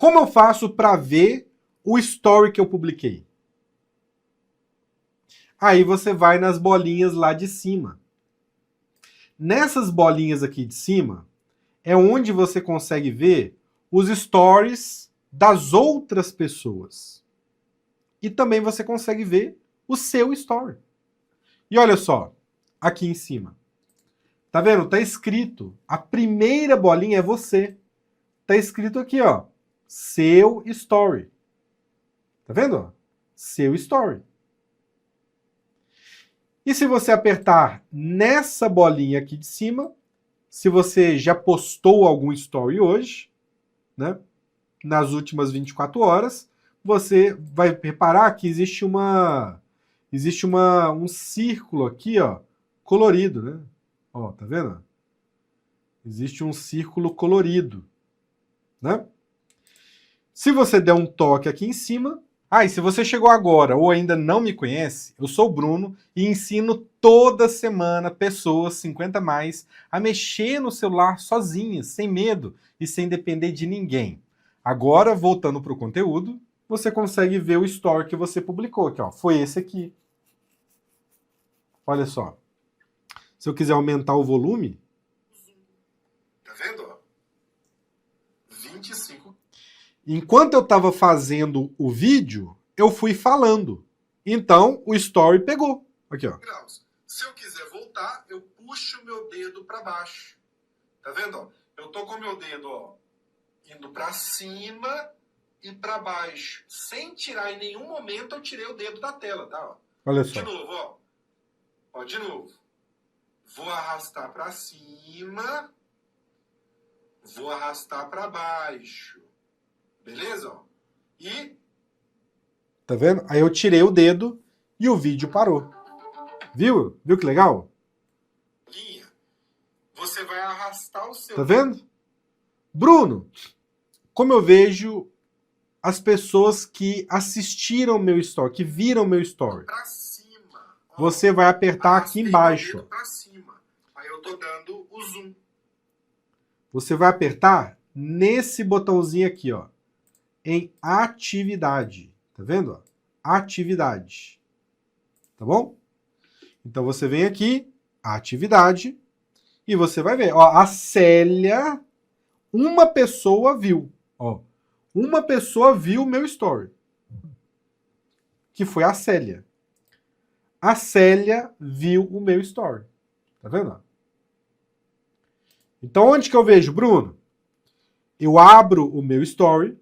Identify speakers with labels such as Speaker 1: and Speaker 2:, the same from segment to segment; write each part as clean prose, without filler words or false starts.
Speaker 1: Como eu faço para ver o story que eu publiquei? Aí você vai nas bolinhas lá de cima. Nessas bolinhas aqui de cima é onde você consegue ver os stories das outras pessoas. E também você consegue ver o seu story. E olha só, aqui em cima. Tá vendo? Tá escrito. A primeira bolinha é você. Tá escrito aqui, ó. Seu story. Tá vendo? Ó? Seu story. E se você apertar nessa bolinha aqui de cima, se você já postou algum story hoje, né? Nas últimas 24 horas, você vai reparar que existe um círculo aqui, ó, colorido, né? Ó, tá vendo? Existe um círculo colorido, né? Se você der um toque aqui em cima... Ah, e se você chegou agora ou ainda não me conhece, eu sou o Bruno e ensino toda semana pessoas 50 mais a mexer no celular sozinhas, sem medo e sem depender de ninguém. Agora, voltando para o conteúdo, você consegue ver o story que você publicou aqui, ó. Foi esse aqui. Olha só. Se eu quiser aumentar o volume... Tá vendo? 25. Enquanto eu estava fazendo o vídeo, eu fui falando. Então, o story pegou. Aqui, ó. Se eu quiser voltar, eu puxo o meu dedo para baixo. Tá vendo? Ó? Eu tô com o meu dedo, ó, indo para cima e para baixo. Sem tirar em nenhum momento, eu tirei o dedo da tela, tá? Ó. Olha só. De novo, ó. Ó, de novo. Vou arrastar para cima. Vou arrastar para baixo. Beleza? Ó. E... Tá vendo? Aí eu tirei o dedo e o vídeo parou. Viu? Viu que legal? Você vai arrastar o seu... Tá vendo? Bruno, como eu vejo as pessoas que assistiram meu story, que viram meu story? Pra cima. Você vai apertar aqui embaixo. Dedo pra cima. Aí eu tô dando o zoom. Você vai apertar nesse botãozinho aqui, ó. Em atividade. Tá vendo? Atividade. Tá bom? Então você vem aqui, atividade, e você vai ver. Ó, a Célia, uma pessoa viu. Ó, uma pessoa viu o meu story. Que foi a Célia. A Célia viu o meu story. Tá vendo? Então onde que eu vejo, Bruno? Eu abro o meu story.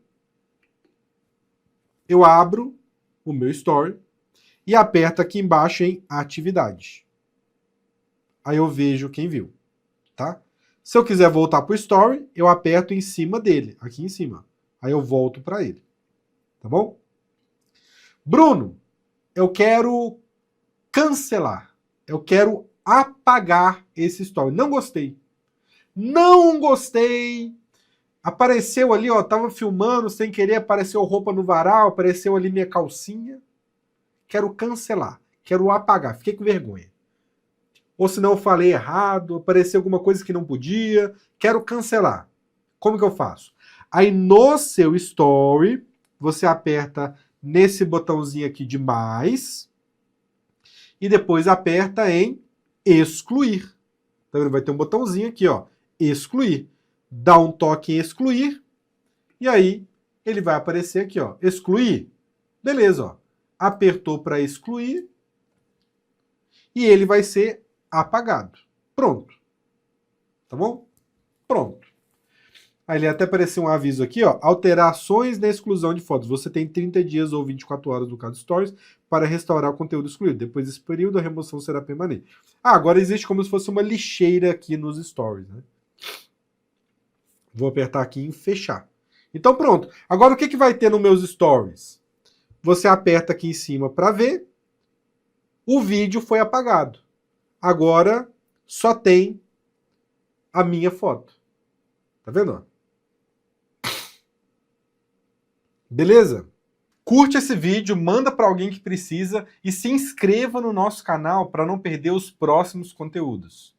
Speaker 1: Eu abro o meu story e aperto aqui embaixo em atividade. Aí eu vejo quem viu, tá? Se eu quiser voltar para o story, eu aperto em cima dele, aqui em cima. Aí eu volto para ele, tá bom? Bruno, eu quero cancelar. Eu quero apagar esse story. Não gostei. Não gostei. Apareceu ali, ó, tava filmando, sem querer apareceu roupa no varal, apareceu ali minha calcinha. Quero cancelar, quero apagar, fiquei com vergonha. Ou se não eu falei errado, apareceu alguma coisa que não podia, quero cancelar. Como que eu faço? Aí no seu story, você aperta nesse botãozinho aqui de mais e depois aperta em excluir. Tá vendo? Vai ter um botãozinho aqui, ó, excluir. Dá um toque em excluir, e aí ele vai aparecer aqui, ó, excluir. Beleza, ó. Apertou para excluir, e ele vai ser apagado. Pronto. Tá bom? Pronto. Aí ele até apareceu um aviso aqui, ó, alterações na exclusão de fotos. Você tem 30 dias ou 24 horas no caso Stories para restaurar o conteúdo excluído. Depois desse período, a remoção será permanente. Ah, agora existe como se fosse uma lixeira aqui nos Stories, né? Vou apertar aqui em fechar. Então pronto. Agora o que vai ter nos meus stories? Você aperta aqui em cima para ver. O vídeo foi apagado. Agora só tem a minha foto. Tá vendo? Beleza? Curte esse vídeo, manda para alguém que precisa e se inscreva no nosso canal para não perder os próximos conteúdos.